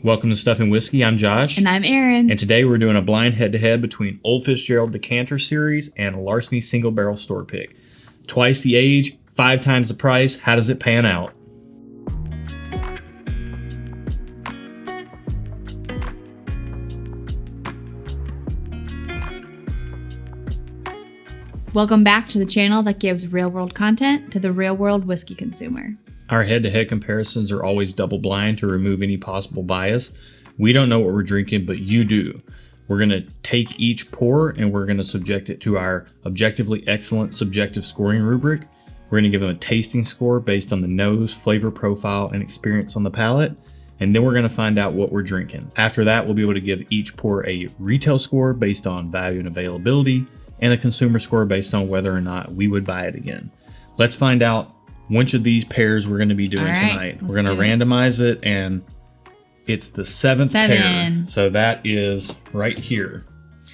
Welcome to Stuff and Whiskey. I'm Josh. And I'm Erin. And today we're doing a blind head-to-head between Old Fitzgerald Decanter Series and Larceny Single Barrel Store Pick. Twice the age, 5 times the price. How does it pan out? Welcome back to the channel that gives real-world content to the real-world whiskey consumer. Our head-to-head comparisons are always double blind to remove any possible bias. We don't know what we're drinking, but you do. We're going to take each pour and we're going to subject it to our objectively excellent subjective scoring rubric. We're going to give them a tasting score based on the nose, flavor profile, and experience on the palate. And then we're going to find out what we're drinking. After that, we'll be able to give each pour a retail score based on value and availability, and a consumer score based on whether or not we would buy it again. Let's find out which of these pairs we're going to be doing tonight. We're going to randomize it, and it's the seventh pair. So that is right here.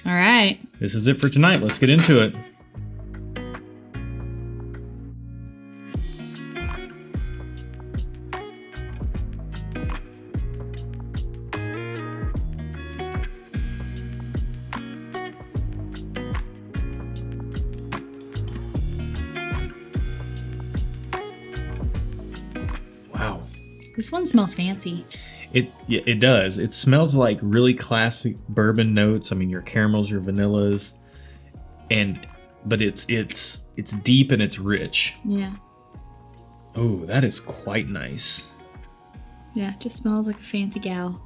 All right. This is it for tonight. Let's get into it. Wow. This one smells fancy. It does. It smells like really classic bourbon notes. I mean, your caramels, your vanillas, but it's deep and it's rich. Yeah. Oh, that is quite nice. Yeah, it just smells like a fancy gal.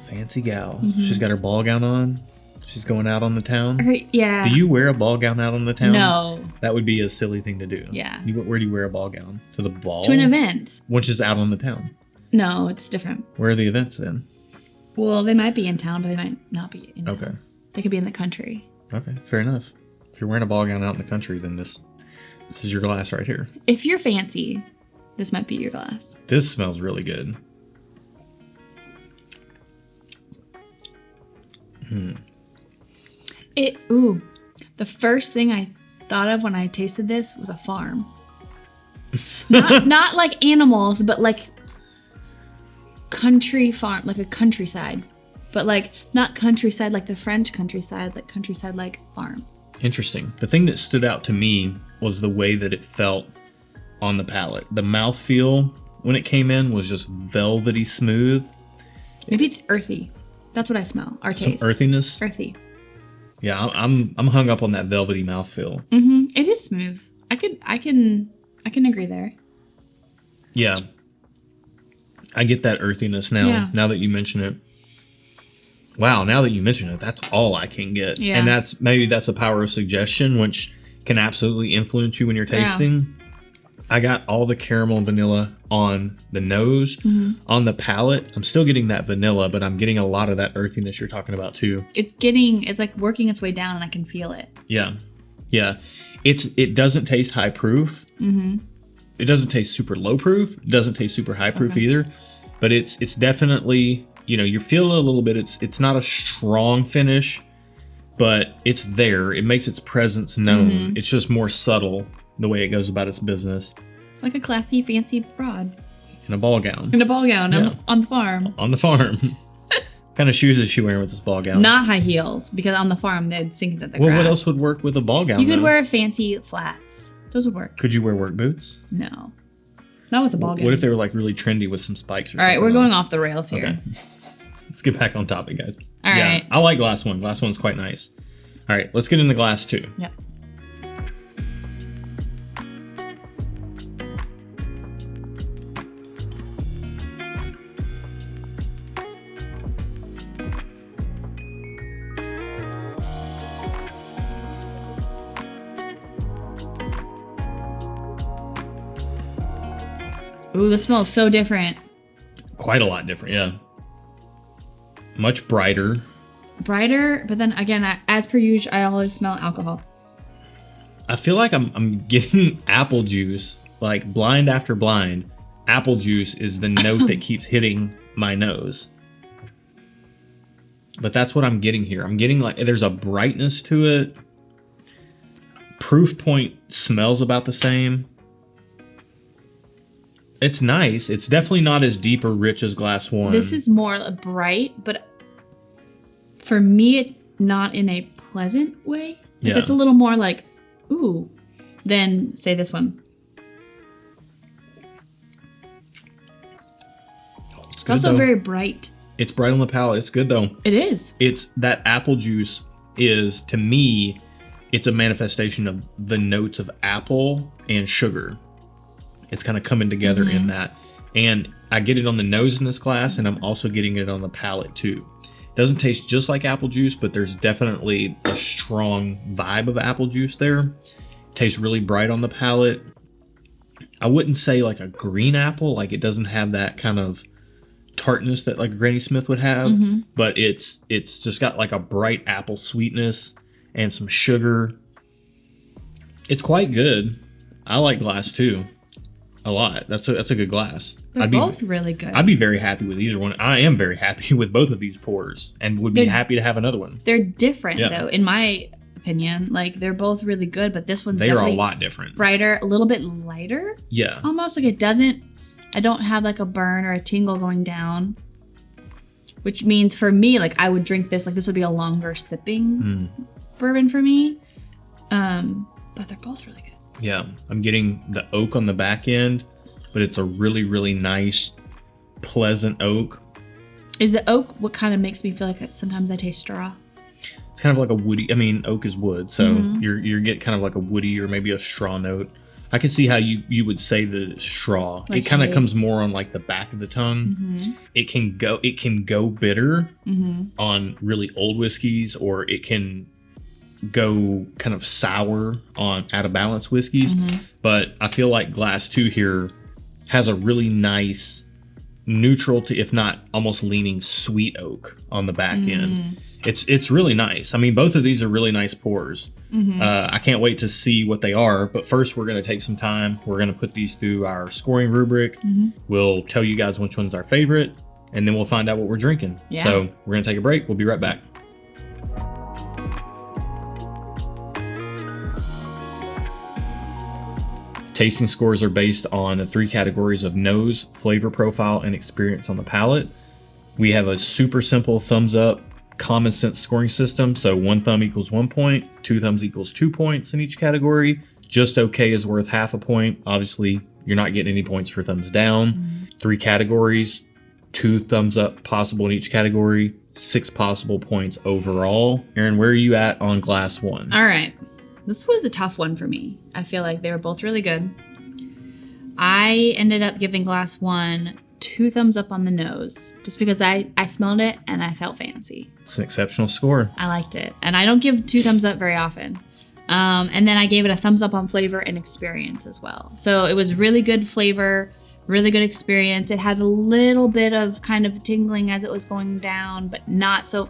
Fancy gal. Mm-hmm. She's got her ball gown on. She's going out on the town. Yeah. Do you wear a ball gown out on the town? No. That would be a silly thing to do. Yeah. Where do you wear a ball gown? To the ball? To an event. Which is out on the town. No, it's different. Where are the events then? Well, they might be in town, but they might not be in town. Okay. They could be in the country. Okay, fair enough. If you're wearing a ball gown out in the country, then this is your glass right here. If you're fancy, this might be your glass. This smells really good. The first thing I thought of when I tasted this was a farm. Not like animals, but like country farm, like a countryside. But like not countryside like the French countryside, like countryside like farm. Interesting. The thing that stood out to me was the way that it felt on the palate. The mouthfeel when it came in was just velvety smooth. Maybe it's earthy. That's what I smell. Our taste. Some earthiness. Earthy. Yeah, I'm hung up on that velvety mouthfeel. Mm-hmm. It is smooth. I can agree there. Yeah. I get that earthiness now. Yeah. Now that you mention it. Wow, now that you mention it, that's all I can get. Yeah. And that's a power of suggestion, which can absolutely influence you when you're tasting. Yeah. I got all the caramel and vanilla on the nose. Mm-hmm. On the palate, I'm still getting that vanilla, but I'm getting a lot of that earthiness you're talking about too. It's like working its way down and I can feel it. Yeah. Yeah. It doesn't taste high proof. Mm-hmm. It doesn't taste super low proof. It doesn't taste super high proof either. But it's definitely, you feel it a little bit. It's not a strong finish, but it's there. It makes its presence known. Mm-hmm. It's just more subtle the way it goes about its business. Like a classy, fancy broad. In a ball gown. In a ball gown on the farm. On the farm. What kind of shoes is she wearing with this ball gown? Not high heels, because on the farm they'd sink into the grass. Well, what else would work with a ball gown? You could wear fancy flats. Those would work. Could you wear work boots? No. Not with a ball gown. What if they were like really trendy with some spikes or something? All right, we're going off the rails here. Okay. Let's get back on topic, guys. All right. I like glass one. Glass one's quite nice. All right, let's get into glass two. Yep. Ooh, this smells so different. Quite a lot different, yeah. Much brighter. Brighter, but then again, as per usual, I always smell alcohol. I feel like I'm getting apple juice, like blind after blind. Apple juice is the note that keeps hitting my nose. But that's what I'm getting here. I'm getting like, there's a brightness to it. Proof point smells about the same. It's nice. It's definitely not as deep or rich as glass one. This is more bright, but for me, not in a pleasant way. Like Yeah. it's a little more like, ooh, than say this one. It's It's good, also though. very bright. It's bright on the palate. It's good though. It is. It's that apple juice is, to me, it's a manifestation of the notes of apple and sugar. It's kind of coming together in that. And I get it on the nose in this glass, and I'm also getting it on the palate too. Doesn't taste just like apple juice, but there's definitely a strong vibe of apple juice there. Tastes really bright on the palate. I wouldn't say like a green apple, like it doesn't have that kind of tartness that like Granny Smith would have, but it's just got like a bright apple sweetness and some sugar. It's quite good. I like glass 2 a lot. That's a good glass. They're both really good. I'd be very happy with either one. I am very happy with both of these pours and would be happy to have another one. They're different though, in my opinion. Like they're both really good, but this one's They are a lot different. Brighter, a little bit lighter. Yeah. Almost like I don't have like a burn or a tingle going down. Which means for me, like I would drink this, like this would be a longer sipping bourbon for me. But they're both really good. Yeah, I'm getting the oak on the back end, but it's a really, really nice, pleasant oak. Is the oak what kind of makes me feel like sometimes I taste straw? It's kind of like a woody. I mean, oak is wood, so you're getting kind of like a woody or maybe a straw note. I can see how you would say that it's straw. Like it kind of hay. comes more on like the back of the tongue. It can go bitter on really old whiskeys, or it can go kind of sour on out of balance whiskeys. But I feel like glass 2 here has a really nice neutral to, if not almost leaning sweet oak on the back end. It's really nice. I mean, both of these are really nice pours. I can't wait to see what they are, but first we're going to take some time. We're going to put these through our scoring rubric. We'll tell you guys which one's our favorite, and then we'll find out what we're drinking. Yeah. So we're going to take a break. We'll be right back. Tasting scores are based on the 3 categories of nose, flavor profile, and experience on the palate. We have a super simple thumbs up, common sense scoring system. So 1 thumb equals 1 point, 2 thumbs equals 2 points in each category. Just okay is worth half a point. Obviously, you're not getting any points for thumbs down. 3 categories, 2 thumbs up possible in each category, 6 possible points overall. Aaron, where are you at on glass 1? All right. This was a tough one for me. I feel like they were both really good. I ended up giving glass 1 2 thumbs up on the nose, just because I smelled it and I felt fancy. It's an exceptional score. I liked it. And I don't give 2 thumbs up very often. And then I gave it a thumbs up on flavor and experience as well. So it was really good flavor, really good experience. It had a little bit of kind of tingling as it was going down, but not so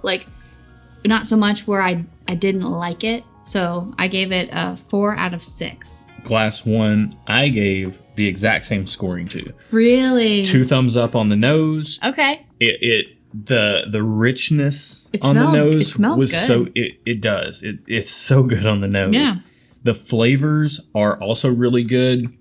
much where I didn't like it. So I gave it a 4 out of 6. Glass 1, I gave the exact same scoring to. Really? 2 thumbs up on the nose. Okay. The richness It on the smelled- nose it smells was good. so it does. It's so good on the nose. Yeah. The flavors are also really good.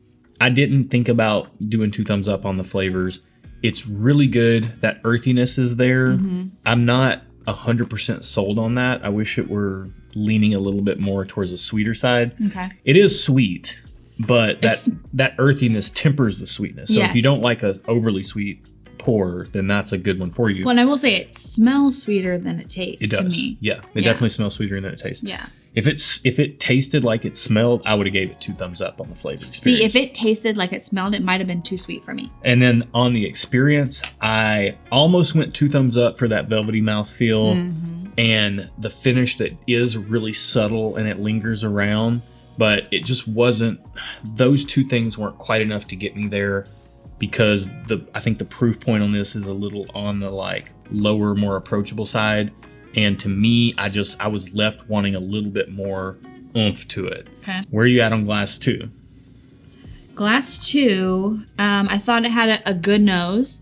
I didn't think about doing 2 thumbs up on the flavors. It's really good. That earthiness is there. I'm not 100% sold on that. I wish it were leaning a little bit more towards the sweeter side. Okay. It is sweet, but It's- that earthiness tempers the sweetness. So Yes. if you don't like a overly sweet pour, then that's a good one for you. Well, and I will say it smells sweeter than it tastes It does. to me. Yeah, it Yeah. definitely smells sweeter than it tastes. Yeah. If it tasted like it smelled, I would have gave it 2 thumbs up on the flavor experience. See, if it tasted like it smelled, it might have been too sweet for me. And then on the experience, I almost went 2 thumbs up for that velvety mouthfeel and the finish that is really subtle and it lingers around, but it just wasn't, those 2 things weren't quite enough to get me there, because I think the proof point on this is a little on the like lower, more approachable side. And to me, I was left wanting a little bit more oomph to it. Okay. Where are you at on glass 2? Glass 2, I thought it had a good nose.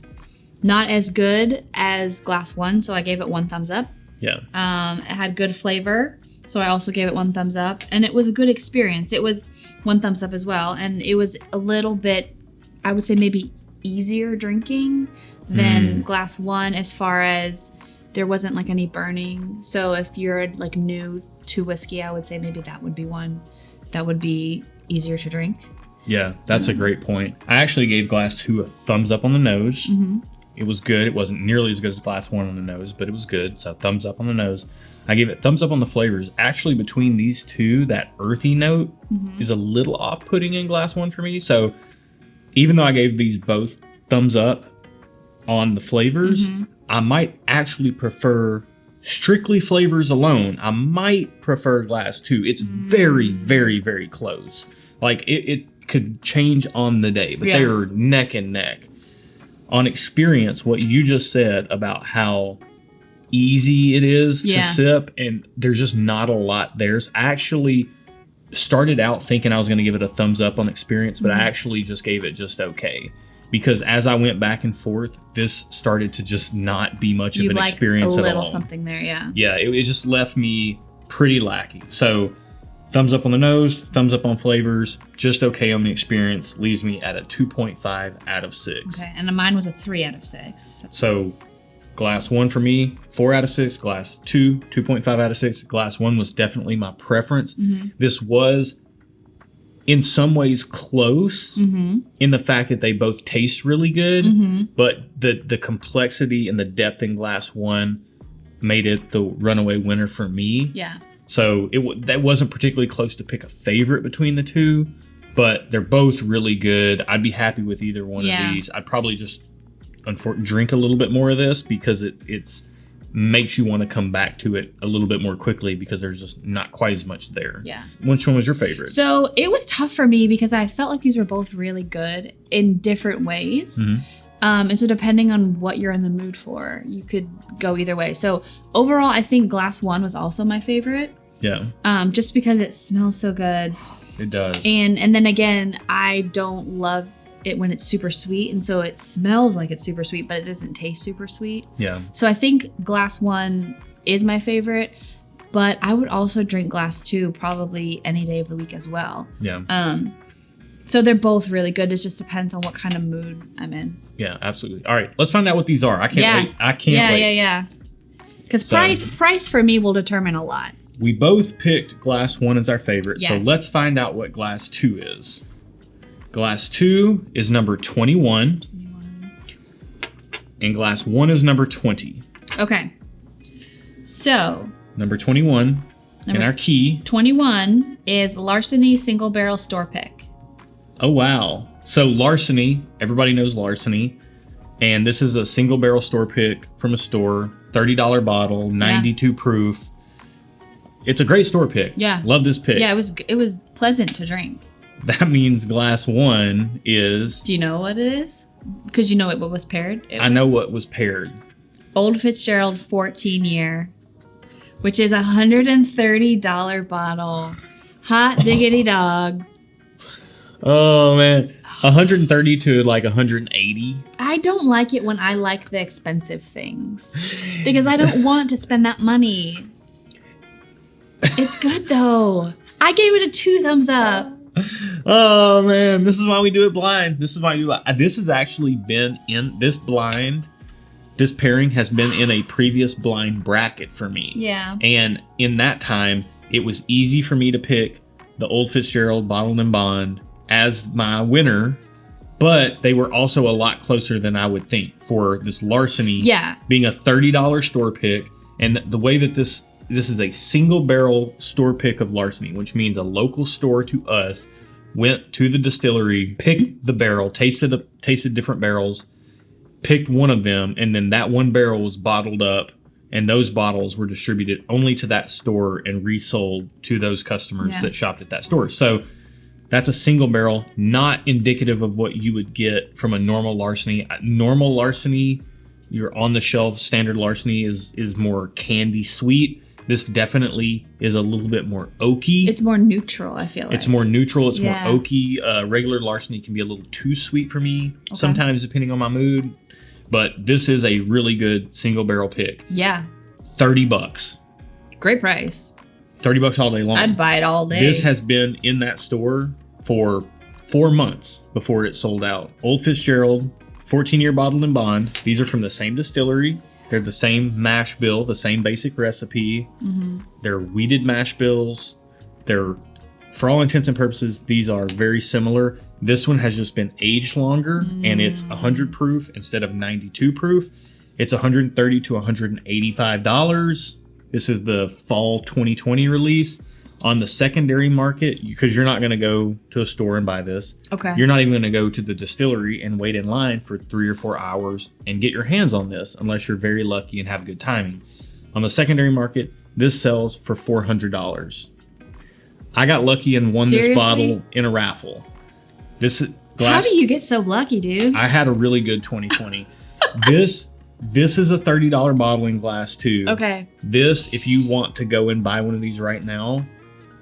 Not as good as glass 1, so I gave it 1 thumbs up. Yeah. It had good flavor, so I also gave it 1 thumbs up. And it was a good experience. It was 1 thumbs up as well. And it was a little bit I would say maybe easier drinking than glass 1 as far as there wasn't like any burning. So if you're like new to whiskey, I would say maybe that would be one that would be easier to drink. Yeah, that's a great point. I actually gave glass 2 a thumbs up on the nose. It was good. It wasn't nearly as good as glass 1 on the nose, but it was good. So thumbs up on the nose. I gave it thumbs up on the flavors. Actually, between these two, that earthy note is a little off-putting in glass 1 for me. So even though I gave these both thumbs up on the flavors, I might actually prefer, strictly flavors alone, I might prefer glass 2. It's very, very, very close. Like it could change on the day, but they are neck and neck. On experience, what you just said about how easy it is to sip, and there's just not a lot there. So I actually started out thinking I was going to give it a thumbs up on experience, but I actually just gave it just okay. Because as I went back and forth, this started to just not be much of an experience at all. A little something there, Yeah, it just left me pretty lacking. So thumbs up on the nose, thumbs up on flavors, just okay on the experience, leaves me at a 2.5 out of 6. Okay, and mine was a 3 out of 6. So glass 1 for me, 4 out of 6. Glass 2, 2.5 out of 6. Glass 1 was definitely my preference. This was in some ways close in the fact that they both taste really good, but the complexity and the depth in glass 1 made it the runaway winner for me. Yeah. So that wasn't particularly close to pick a favorite between the two, but they're both really good. I'd be happy with either one of these. I'd probably just drink a little bit more of this because it's makes you want to come back to it a little bit more quickly because there's just not quite as much there. Yeah. Which one was your favorite? So it was tough for me because I felt like these were both really good in different ways. And so depending on what you're in the mood for, you could go either way. So overall, I think glass 1 was also my favorite. Yeah. Just because it smells so good. It does. And then again, I don't love it when it's super sweet. And so it smells like it's super sweet, but it doesn't taste super sweet. Yeah. So I think glass 1 is my favorite, but I would also drink glass 2 probably any day of the week as well. Yeah. So they're both really good. It just depends on what kind of mood I'm in. Yeah, absolutely. All right, let's find out what these are. I can't wait. I can't wait. Yeah. Because price for me will determine a lot. We both picked glass 1 as our favorite, so Yes. let's find out what glass 2 is. Glass 2 is number 21, and glass 1 is number 20. Okay. So Number 21 in our key. 21 is Larceny single barrel store pick. Oh, wow. So Larceny, everybody knows Larceny. And this is a single barrel store pick from a store, $30 bottle, 92 proof. It's a great store pick. Yeah. Love this pick. Yeah, it was pleasant to drink. That means glass 1 is... Do you know what it is? Because you know what was paired? I know what was paired. Old Fitzgerald 14 year, which is a $130 bottle. Hot diggity dog. Oh, man. 130 to like 180. I don't like it when I like the expensive things because I don't want to spend that money. It's good Oh, though. I gave it a 2 thumbs up. Oh man, this is why we do it blind. This has actually been in this blind. This pairing has been in a previous blind bracket for me. Yeah. And in that time, it was easy for me to pick the Old Fitzgerald Bottled and Bond as my winner, but they were also a lot closer than I would think for this Larceny being a $30 store pick. And the way that this is a single barrel store pick of Larceny, which means a local store to us went to the distillery, picked the barrel, tasted different barrels, picked one of them, and then that one barrel was bottled up, and those bottles were distributed only to that store and resold to those customers that shopped at that store. So that's a single barrel, not indicative of what you would get from a normal Larceny. Normal Larceny, your on-the-shelf standard Larceny is more candy sweet. This definitely is a little bit more oaky. It's more neutral, I feel like. It's more neutral. It's more oaky. Regular Larceny can be a little too sweet for me sometimes, depending on my mood. But this is a really good single barrel pick. Yeah. $30. Great price. $30 all day long. I'd buy it all day. This has been in that store for 4 months before it sold out. Old Fitzgerald, 14-year bottled and bond. These are from the same distillery. They're the same mash bill, the same basic recipe. They're wheated mash bills. They're, for all intents and purposes, these are very similar. This one has just been aged longer, and it's 100 proof instead of 92 proof. It's $130 to $185. This is the fall 2020 release. On the secondary market, because you're not going to go to a store and buy this. Okay. You're not even going to go to the distillery and wait in line for 3 or 4 hours and get your hands on this unless you're very lucky and have good timing. On the secondary market, this sells for $400. I got lucky and won this bottle in a raffle. This is glass. How do you get so lucky, dude? I had a really good 2020. This is a $30 bottle in glass too. Okay. This, if you want to go and buy one of these right now,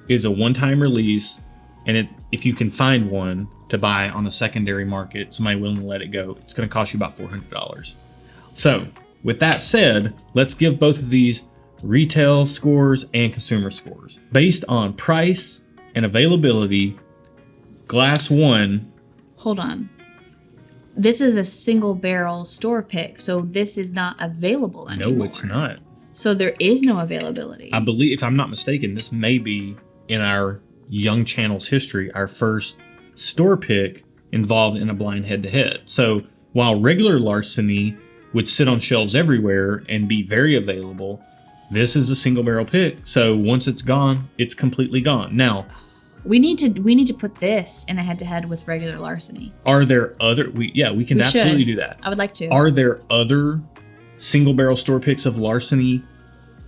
is a one-time release, and if you can find one to buy on the secondary market, somebody willing to let it go, it's going to cost you about $400. So, with that said, let's give both of these retail scores and consumer scores. Based on price and availability, Glass 1... Hold on. This is a single barrel store pick, so this is not available anymore. No, it's not. So there is no availability. I believe, if I'm not mistaken, this may be, in our young channel's history, our first store pick involved in a blind head-to-head. So while regular Larceny would sit on shelves everywhere and be very available, this is a single barrel pick. So once it's gone, it's completely gone. Now, we need to put this in a head-to-head with regular Larceny. Are there other? We can absolutely do that. I would like to. Are there other single barrel store picks of Larceny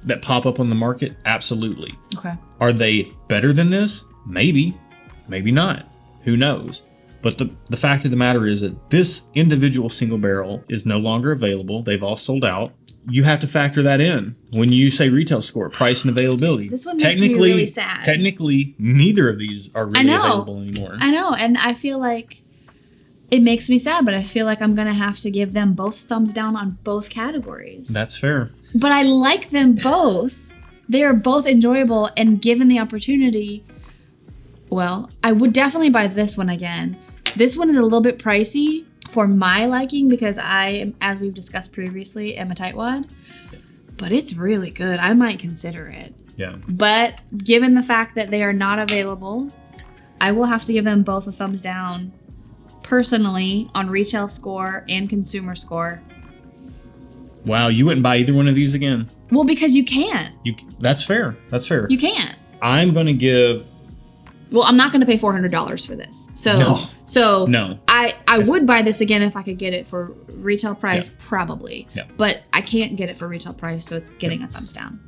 that pop up on the market? Absolutely. Okay. Are they better than this? Maybe. Maybe not. Who knows? But the fact of the matter is that this individual single barrel is no longer available. They've all sold out. You have to factor that in when you say retail score, price and availability. This one makes me really sad. Technically, neither of these are really available anymore. I know, and I feel like it makes me sad, but I feel like I'm going to have to give them both thumbs down on both categories. That's fair. But I like them both. They are both enjoyable, and given the opportunity, well, I would definitely buy this one again. This one is a little bit pricey for my liking because I, as we've discussed previously, am a tightwad. But it's really good. I might consider it. Yeah. But given the fact that they are not available, I will have to give them both a thumbs down personally on retail score and consumer score. Wow, you wouldn't buy either one of these again? Well, because you can't. That's fair. That's fair. You can't. I'm going to give... Well, I'm not going to pay $400 for this. So no. I would buy this again if I could get it for retail price, probably. Yeah. But I can't get it for retail price, so it's getting a thumbs down.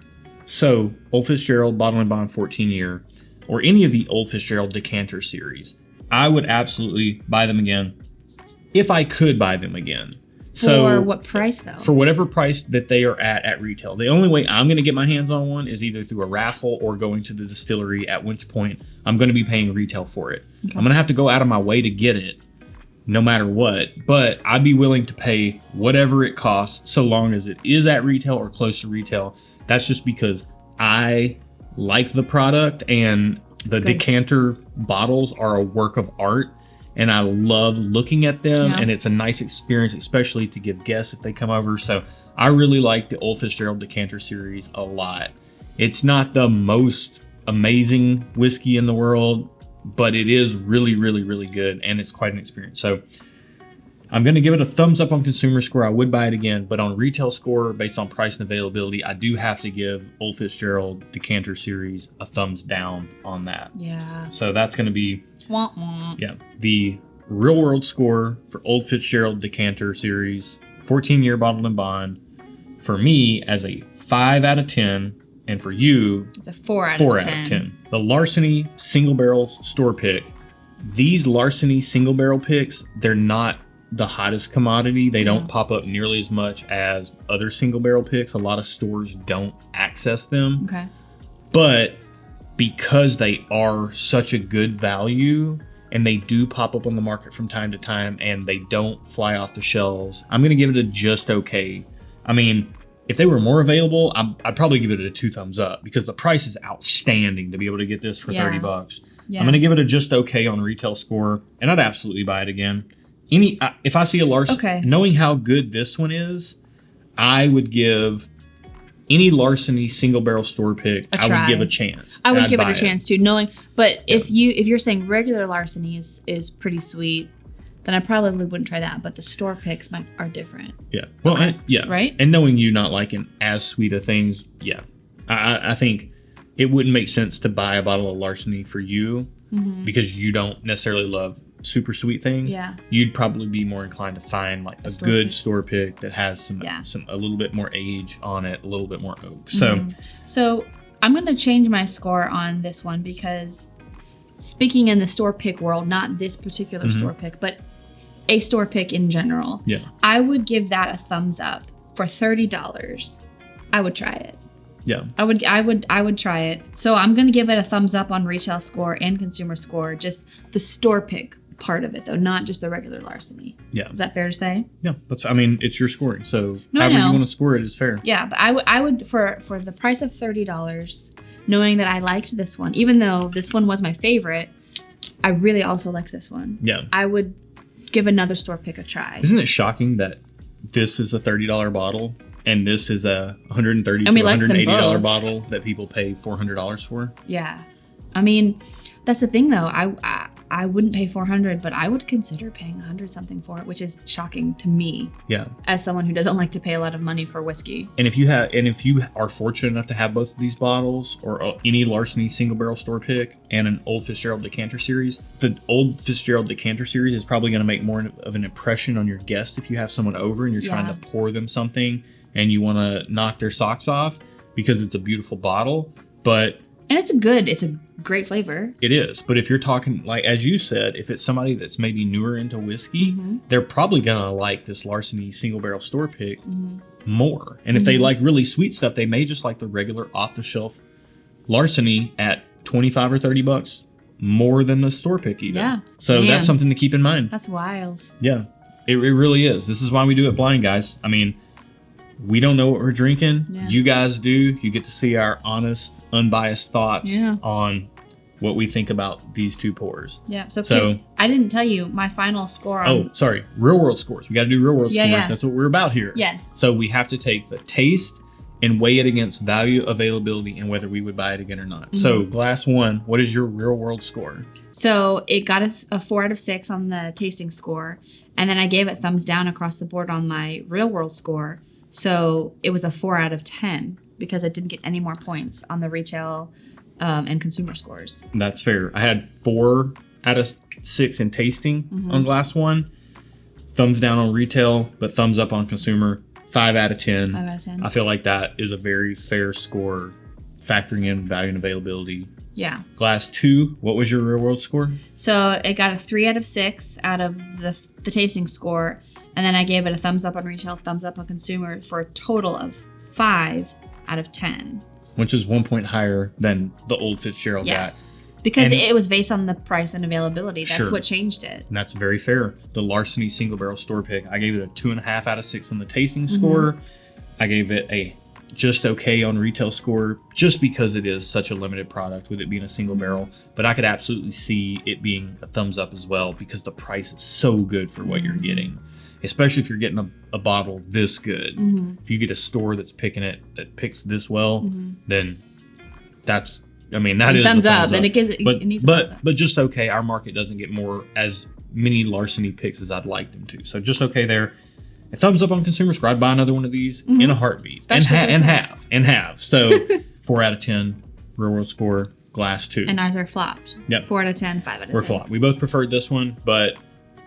So, Old Fitzgerald, Bottle and Bond 14-year, or any of the Old Fitzgerald Decanter series, I would absolutely buy them again if I could buy them again. For what price, though? For whatever price that they are at retail. The only way I'm going to get my hands on one is either through a raffle or going to the distillery, at which point I'm going to be paying retail for it. Okay. I'm going to have to go out of my way to get it, no matter what. But I'd be willing to pay whatever it costs, so long as it is at retail or close to retail. That's just because I like the product, and the Decanter bottles are a work of art. And I love looking at them, and it's a nice experience, especially to give guests if they come over. So I really like the Old Fitzgerald Decanter series a lot. It's not the most amazing whiskey in the world, but it is really, really, really good, and it's quite an experience. So I'm going to give it a thumbs up on consumer score. I would buy it again, but on retail score, based on price and availability, I do have to give Old Fitzgerald Decanter series a thumbs down on that. Yeah. So that's going to be... Wah, wah. Yeah, the real world score for Old Fitzgerald Decanter series, 14-year bottled and bond, for me as a 5 out of 10, and for you, it's a 4 out of 10. 10. The Larceny single barrel store pick. These Larceny single barrel picks, they're not the hottest commodity. They don't pop up nearly as much as other single barrel picks. A lot of stores don't access them. Okay. But because they are such a good value, and they do pop up on the market from time to time, and they don't fly off the shelves, I'm going to give it a just okay. I mean, if they were more available, I'd probably give it a 2 thumbs up, because the price is outstanding to be able to get this for $30. Yeah. I'm going to give it a just okay on retail score, and I'd absolutely buy it again. If I see a Larceny, Okay. knowing how good this one is, I would give any Larceny single barrel store pick. I would give a chance. I would give it a chance too, knowing. But if you're saying regular Larceny is pretty sweet, then I probably wouldn't try that. But the store picks are different. Yeah. Well, Okay. yeah. Right. And knowing you not liking as sweet of things, yeah, I think it wouldn't make sense to buy a bottle of Larceny for you because you don't necessarily love super sweet things. Yeah. You'd probably be more inclined to find like a good store pick that has some a little bit more age on it, a little bit more oak. So I'm going to change my score on this one because speaking in the store pick world, not this particular store pick, but a store pick in general, I would give that a thumbs up. For $30. I would try it. Yeah. I would try it. So I'm going to give it a thumbs up on retail score and consumer score, just the store pick part of it though, not just the regular Larceny. Yeah. Is that fair to say? Yeah. It's your scoring. So however you want to score it is fair. Yeah, but I would for the price of $30, knowing that I liked this one, even though this one was my favorite, I really also liked this one. Yeah. I would give another store pick a try. Isn't it shocking that this is a $30 bottle and this is a $130 to $180 bottle that people pay $400 for? Yeah. I mean, that's the thing though. I wouldn't pay $400, but I would consider paying $100 something for it, which is shocking to me. Yeah. As someone who doesn't like to pay a lot of money for whiskey. And if you are fortunate enough to have both of these bottles or any Larceny single barrel store pick and an Old Fitzgerald Decanter series, the Old Fitzgerald Decanter series is probably going to make more of an impression on your guest if you have someone over and you're trying to pour them something and you want to knock their socks off because it's a beautiful bottle, and it's a great flavor. It is. But if you're talking, like, as you said, if it's somebody that's maybe newer into whiskey, they're probably going to like this Larceny single barrel store pick more. And if they like really sweet stuff, they may just like the regular off the shelf Larceny at $25 or $30 more than the store pick even. Yeah. So that's something to keep in mind. That's wild. Yeah, it really is. This is why we do it blind, guys. I mean, we don't know what we're drinking. Yeah. You guys do. You get to see our honest, unbiased thoughts on what we think about these two pours. Yeah. So I didn't tell you my final score on... Oh, sorry. Real world scores. We got to do real world scores. Yeah. That's what we're about here. Yes. So we have to take the taste and weigh it against value, availability, and whether we would buy it again or not. So glass one, what is your real world score? So it got us a 4 out of 6 on the tasting score. And then I gave it thumbs down across the board on my real world score. So it was a 4 out of 10 because it didn't get any more points on the retail and consumer scores. That's fair. I had 4 out of 6 in tasting on glass one. Thumbs down on retail, but thumbs up on consumer. 5 out of 10. 5 out of 10. I feel like that is a very fair score, factoring in value and availability. Yeah. Glass 2, what was your real world score? So it got a 3 out of 6 out of the tasting score. And then I gave it a thumbs up on retail, thumbs up on consumer for a total of 5 out of 10. Which is 1 point higher than the Old Fitzgerald got. Because it was based on the price and availability. That's what changed it. And that's very fair. The Larceny single barrel store pick, I gave it a 2.5 out of 6 on the tasting score. I gave it a just okay on retail score just because it is such a limited product with it being a single barrel. But I could absolutely see it being a thumbs up as well because the price is so good for what you're getting. Especially if you're getting a bottle this good. If you get a store that's picking it, that picks this well, then that's, I mean, that is thumbs a up. Then it needs a thumbs up. But just okay. Our market doesn't get as many Larceny picks as I'd like them to. So just okay there. A thumbs up on consumer score. I'd buy another one of these in a heartbeat. And have. So 4 out of 10 real world score, glass 2. And ours are flopped. Yep. 4 out of 10, 5 out of 10. We're flopped. We both preferred this one, but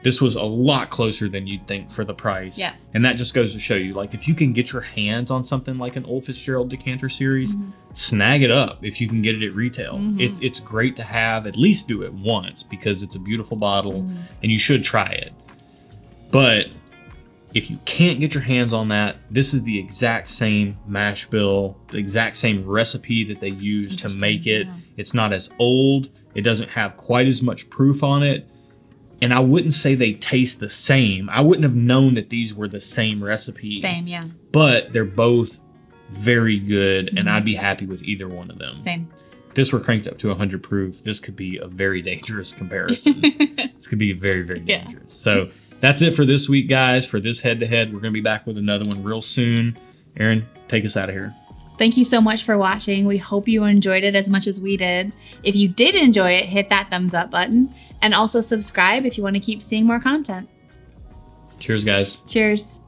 this was a lot closer than you'd think for the price. Yeah. And that just goes to show you, like, if you can get your hands on something like an Old Fitzgerald Decanter series, snag it up if you can get it at retail. It's great to have, at least do it once because it's a beautiful bottle and you should try it. But if you can't get your hands on that, this is the exact same mash bill, the exact same recipe that they use to make it. Yeah. It's not as old. It doesn't have quite as much proof on it. And I wouldn't say they taste the same. I wouldn't have known that these were the same recipe. Same, yeah. But they're both very good, and I'd be happy with either one of them. Same. if this were cranked up to 100 proof, this could be a very dangerous comparison. This could be very, very dangerous. So that's it for this week, guys. For this head-to-head, we're going to be back with another one real soon. Aaron, take us out of here. Thank you so much for watching. We hope you enjoyed it as much as we did. If you did enjoy it, hit that thumbs up button and also subscribe if you want to keep seeing more content. Cheers, guys. Cheers.